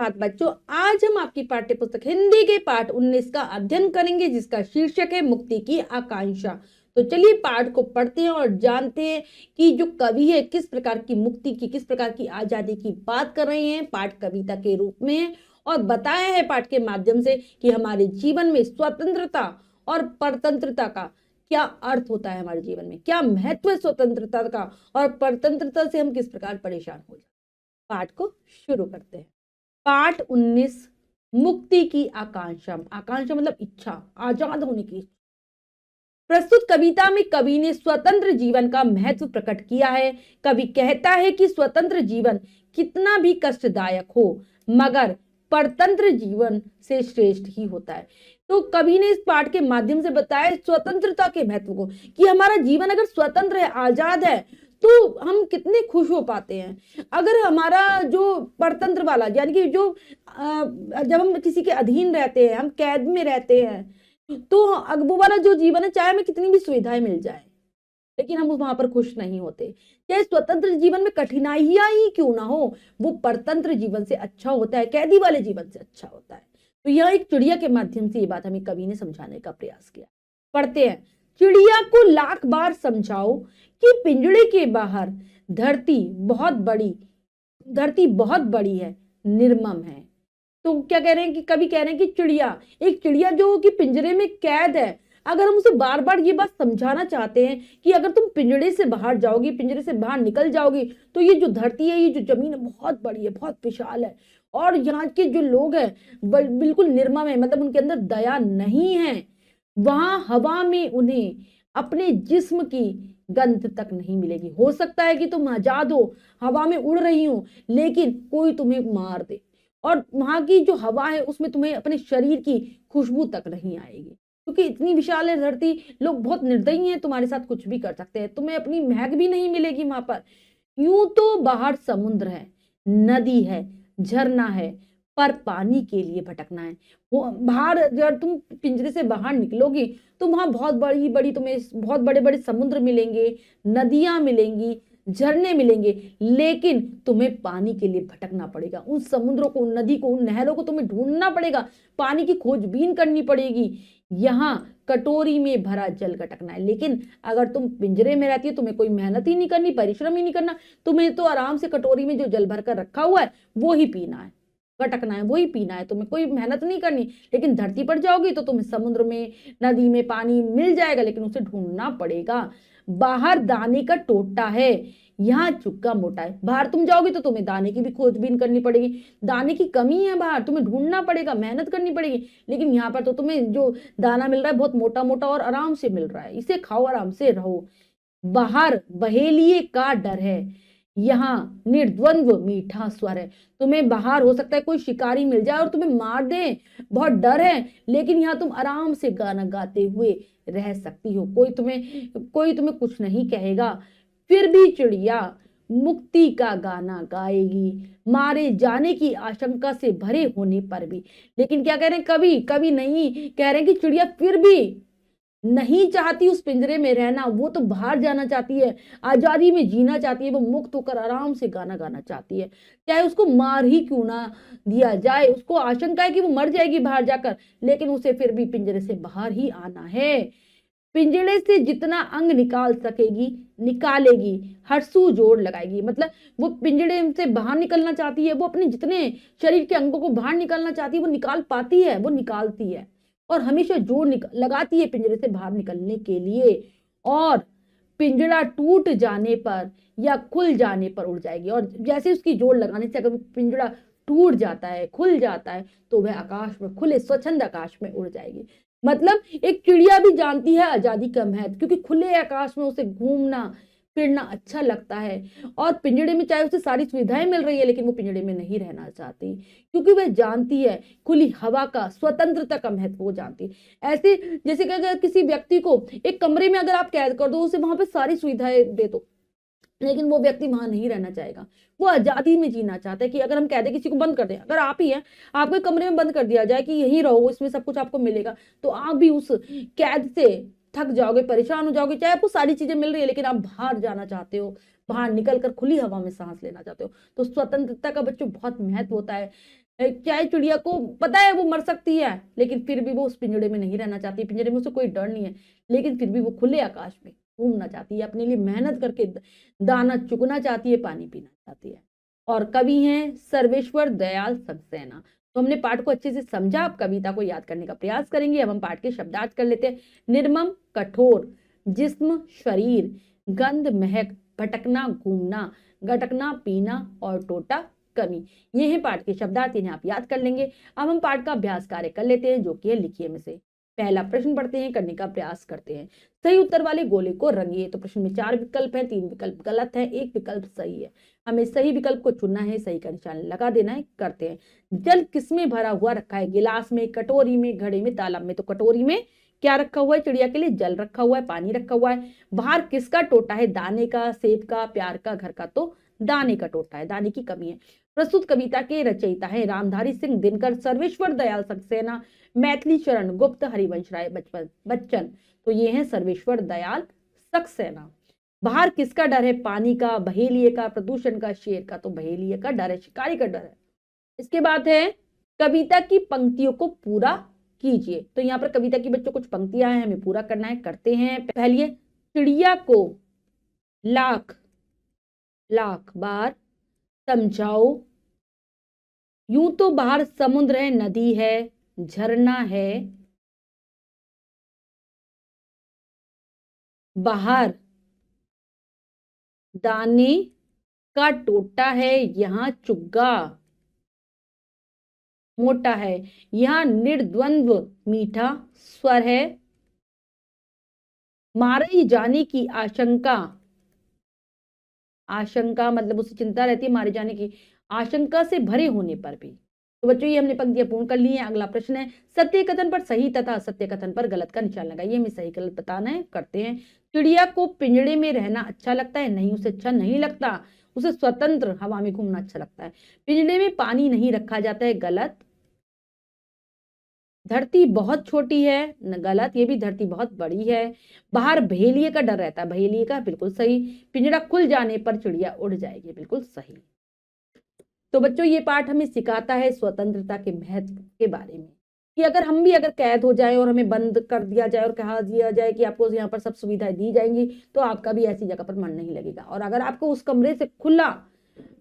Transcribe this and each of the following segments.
सुप्रभात बच्चों, आज हम आपकी पाठ्य पुस्तक हिंदी के पाठ 19 का अध्ययन करेंगे जिसका शीर्षक है मुक्ति की आकांक्षा। तो चलिए पाठ को पढ़ते हैं और जानते हैं कि जो कवि है किस प्रकार की मुक्ति की, किस प्रकार की आजादी की बात कर रहे हैं। पाठ कविता के रूप में है और बताया है पाठ के माध्यम से कि हमारे जीवन में स्वतंत्रता और परतंत्रता का क्या अर्थ होता है, हमारे जीवन में क्या महत्व है स्वतंत्रता का और परतंत्रता से हम किस प्रकार परेशान हो जाते। पाठ को शुरू करते हैं। पाठ 19 मुक्ति की आकांक्षा। आकांक्षा मतलब इच्छा, आजाद होने की। प्रस्तुत कविता में कवि ने स्वतंत्र जीवन का महत्व प्रकट किया है। कवि कहता है कि स्वतंत्र जीवन कितना भी कष्टदायक हो मगर परतंत्र जीवन से श्रेष्ठ ही होता है। तो कवि ने इस पाठ के माध्यम से बताया स्वतंत्रता के महत्व को कि हमारा जीवन अगर स्वतंत्र है, आजाद है तो हम कितने खुश हो पाते हैं। अगर हमारा जो परतंत्र वाला यानी कि जो जब हम किसी के अधीन रहते हैं, हम कैद में रहते हैं, तो वो वाला जो जीवन है, चाहे हमें कितनी भी सुविधाएं मिल जाए लेकिन हम वहां पर खुश नहीं होते। चाहे स्वतंत्र जीवन में कठिनाइयां ही क्यों ना हो, वो परतंत्र जीवन से अच्छा होता है, कैदी वाले जीवन से अच्छा होता है। तो यह एक चिड़िया के माध्यम से ये बात हमें कवि ने समझाने का प्रयास किया। पढ़ते हैं। चिड़िया को लाख बार समझाओ कि पिंजड़े के बाहर धरती बहुत बड़ी है, निर्मम है। तो क्या कह रहे हैं कि कवि कह रहे हैं कि एक चिड़िया जो कि पिंजरे में कैद है, अगर हम उसे बार बार ये बात समझाना चाहते हैं कि अगर तुम पिंजरे से बाहर जाओगी, पिंजरे से बाहर निकल जाओगी तो ये जो धरती है, ये जो जमीन है बहुत बड़ी है, बहुत विशाल है और यहाँ के जो लोग हैं बिल्कुल निर्मम है, मतलब उनके अंदर दया नहीं है। वहां हवा में उन्हें अपने जिस्म की गंध तक नहीं मिलेगी। हो सकता है कि तुम आजाद हो, हवा में उड़ रही हो, लेकिन कोई तुम्हें मार दे और वहां की जो हवा है उसमें तुम्हें अपने शरीर की खुशबू तक नहीं आएगी, क्योंकि इतनी विशाल है धरती। लोग बहुत निर्दयी हैं, तुम्हारे साथ कुछ भी कर सकते हैं, तुम्हें अपनी महक भी नहीं मिलेगी वहां पर। यूं तो बाहर समुद्र है, नदी है, झरना है, पर पानी के लिए भटकना है। वो बाहर जब तुम पिंजरे से बाहर निकलोगी तो वहां बहुत बड़ी बड़ी तुम्हें बहुत बड़े बड़े समुद्र मिलेंगे, नदियां मिलेंगी, झरने मिलेंगे, लेकिन तुम्हें पानी के लिए भटकना पड़ेगा। उन समुद्रों को, उन नदी को, उन नहरों को तुम्हें ढूंढना पड़ेगा, पानी की खोजबीन करनी पड़ेगी। यहाँ कटोरी में भरा जल गटकना है। लेकिन अगर तुम पिंजरे में रहती हो, तुम्हें कोई मेहनत ही नहीं करनी, परिश्रम ही नहीं करना, तुम्हें तो आराम से कटोरी में जो जल भरकर रखा हुआ है वो ही पीना है, गटकना है, वही पीना है, तुम्हें कोई मेहनत नहीं करनी। लेकिन धरती पर जाओगी तो तुम्हें समुद्र में, नदी में पानी मिल जाएगा, लेकिन उसे ढूंढना पड़ेगा। बाहर दाने का टोटा है, यहाँ चुक्का मोटा है। बाहर तुम जाओगी तो तुम्हें दाने की भी खोजबीन करनी पड़ेगी, दाने की कमी है बाहर, तुम्हें ढूंढना पड़ेगा, मेहनत करनी पड़ेगी। लेकिन यहाँ पर तो तुम्हें जो दाना मिल रहा है बहुत मोटा मोटा और आराम से मिल रहा है, इसे खाओ, आराम से रहो। बाहर बहेलिए का डर है, यहाँ निर्द्वंद्व मीठा स्वर है। तुम्हें बाहर हो सकता है कोई शिकारी मिल जाए और तुम्हें मार दे, बहुत डर है, लेकिन यहाँ तुम आराम से गाना गाते हुए रह सकती हो, कोई तुम्हें कुछ नहीं कहेगा। फिर भी चिड़िया मुक्ति का गाना गाएगी, मारे जाने की आशंका से भरे होने पर भी। लेकिन क्या कह रहे हैं कवि नहीं कह रहे हैं कि चिड़िया फिर भी नहीं चाहती उस पिंजरे में रहना, वो तो बाहर जाना चाहती है, आजादी में जीना चाहती है, वो मुक्त होकर आराम से गाना गाना चाहती है। चाहे उसको मार ही क्यों ना दिया जाए, उसको आशंका है कि वो मर जाएगी बाहर जाकर, लेकिन उसे फिर भी पिंजरे से बाहर ही आना है। पिंजरे से जितना अंग निकाल सकेगी निकालेगी, हरसू जोड़ लगाएगी। मतलब वो पिंजरे से बाहर निकलना चाहती है, वो अपने जितने शरीर के अंगों को बाहर निकालना चाहती है, वो निकाल पाती है, वो निकालती है और हमेशा जोर लगाती है पिंजरे से बाहर निकलने के लिए। और पिंजरा टूट जाने पर या खुल जाने पर उड़ जाएगी, और जैसे उसकी जोर लगाने से अगर पिंजरा टूट जाता है, खुल जाता है, तो वह आकाश में, खुले स्वच्छंद आकाश में उड़ जाएगी। मतलब एक चिड़िया भी जानती है आजादी का महत्व, क्योंकि खुले आकाश में उसे घूमना फिरना अच्छा लगता है। और पिंजड़े में चाहे उसे सारी सुविधाएं मिल रही है, लेकिन वो पिंजड़े में नहीं रहना चाहती, क्योंकि वह जानती है खुली हवा का, स्वतंत्रता का महत्व वो जानती है। ऐसे जैसे कि अगर किसी व्यक्ति को एक कमरे में अगर आप कैद कर दो, उसे वहां पे सारी सुविधाएं दे दो, लेकिन वो व्यक्ति वहां नहीं रहना चाहेगा, वो आजादी में जीना चाहता है। कि अगर हम कह दें किसी को बंद कर दें, अगर आप ही हैं, आपको कमरे में बंद कर दिया जाए कि यहीं रहो, इसमें सब कुछ आपको मिलेगा, तो आप भी उस कैद से थक जाओगे, परेशान हो जाओगे। चाहे आपको सारी चीजें मिल रही है, लेकिन आप बाहर जाना चाहते हो, बाहर निकलकर खुली हवा में सांस लेना चाहते हो। तो स्वतंत्रता का बच्चों बहुत महत्व होता है। चाहे चिड़िया को पता है वो मर सकती है, लेकिन फिर भी वो उस पिंजड़े में नहीं रहना चाहती, पिंजड़े में उसे कोई डर नहीं है, लेकिन फिर भी वो खुले आकाश में घूमना चाहती है, अपने लिए मेहनत करके दाना चुगना चाहती है, पानी पीना चाहती है। और कवि हैं सर्वेश्वर दयाल सक्सेना। तो हमने पाठ को अच्छे से समझा, अब कविता को याद करने का प्रयास करेंगे। अब हम पाठ के शब्दार्थ कर लेते हैं। निर्मम कठोर, जिस्म शरीर, गंध महक, भटकना घूमना, गटकना पीना और टोटा कमी। ये है पाठ के शब्दार्थ, इन्हें आप याद कर लेंगे। अब हम पाठ का अभ्यास कार्य कर लेते हैं, जो कि है लिखिए में से। पहला प्रश्न पढ़ते हैं, करने का प्रयास करते हैं। सही उत्तर वाले गोले को रंगिए। तो प्रश्न में 4 विकल्प हैं, 3 विकल्प गलत है, 1 विकल्प सही है। हमें सही विकल्प को चुनना है, सही का निशान लगा देना है। करते हैं। जल किसमें भरा हुआ रखा है? गिलास में, कटोरी में, घड़े में, तालाब में। तो कटोरी में क्या रखा हुआ है? चिड़िया के लिए जल रखा हुआ है, पानी रखा हुआ है। बाहर किसका टोटा है? दाने का, सेब का, प्यार का, घर का। तो दाने का टोटा है, दाने की कमी है। प्रस्तुत कविता के रचयिता हैं रामधारी सिंह दिनकर, सर्वेश्वर दयाल सक्सेना, मैथिली शरण गुप्त, हरिवंश राय बच्चन। तो ये है सर्वेश्वर दयाल सक्सेना। बाहर किसका डर है? पानी का, बहेलिए का, प्रदूषण का, शेर का। तो बहेलिए का डर है, शिकारी का डर है। इसके बाद है कविता की पंक्तियों को पूरा कीजिए। तो यहाँ पर कविता की बच्चों कुछ पंक्तियां हैं, हमें पूरा करना है। करते हैं। पहली है, चिड़िया को लाख लाख बार समझाओ, यूं तो बाहर समुद्र है, नदी है, झरना है, बाहर दाने का टोटा है, यहाँ चुग्गा मोटा है, यहाँ निर्द्वंद्व मीठा स्वर है, मारे जाने की आशंका, आशंका मतलब उसे चिंता रहती है मारे जाने की, आशंका से भरे होने पर भी। तो बच्चों ये हमने पंक्तियां पूर्ण कर ली हैं। अगला प्रश्न है, सत्य कथन पर सही तथा असत्य कथन पर गलत का निशान लगाइए। हमें सही गलत बताना है। करते हैं। चिड़िया को पिंजड़े में रहना अच्छा लगता है? नहीं, उसे अच्छा नहीं लगता, उसे स्वतंत्र हवा में घूमना अच्छा लगता है। पिंजड़े में पानी नहीं रखा जाता है? गलत। धरती बहुत छोटी है? गलत, ये भी धरती बहुत बड़ी है। बाहर बहेलिए का डर रहता है? बहेलिए का बिल्कुल सही। पिंजड़ा खुल जाने पर चिड़िया उड़ जाएगी? बिल्कुल सही। तो बच्चों ये पाठ हमें सिखाता है स्वतंत्रता के महत्व के बारे में, कि अगर हम भी अगर कैद हो जाए और हमें बंद कर दिया जाए और कहा दिया जाए कि आपको यहाँ पर सब सुविधाएं दी जाएंगी, तो आपका भी ऐसी जगह पर मन नहीं लगेगा। और अगर आपको उस कमरे से खुला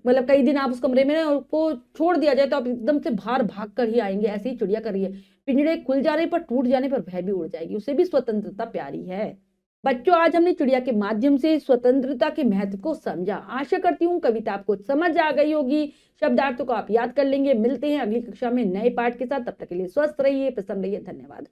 मतलब कई दिन आप उस कमरे में को छोड़ दिया जाए, तो आप एकदम से बाहर भाग कर ही आएंगे। ऐसे ही चिड़िया करिए, पिंजड़े खुल जाने पर, टूट जाने पर वह भी उड़ जाएगी, उसे भी स्वतंत्रता प्यारी है। बच्चों आज हमने चिड़िया के माध्यम से स्वतंत्रता के महत्व को समझा। आशा करती हूँ कविता आपको समझ आ गई होगी, शब्दार्थों को आप याद कर लेंगे। मिलते हैं अगली कक्षा में नए पाठ के साथ, तब तक के लिए स्वस्थ रहिए, प्रसन्न रहिए। धन्यवाद।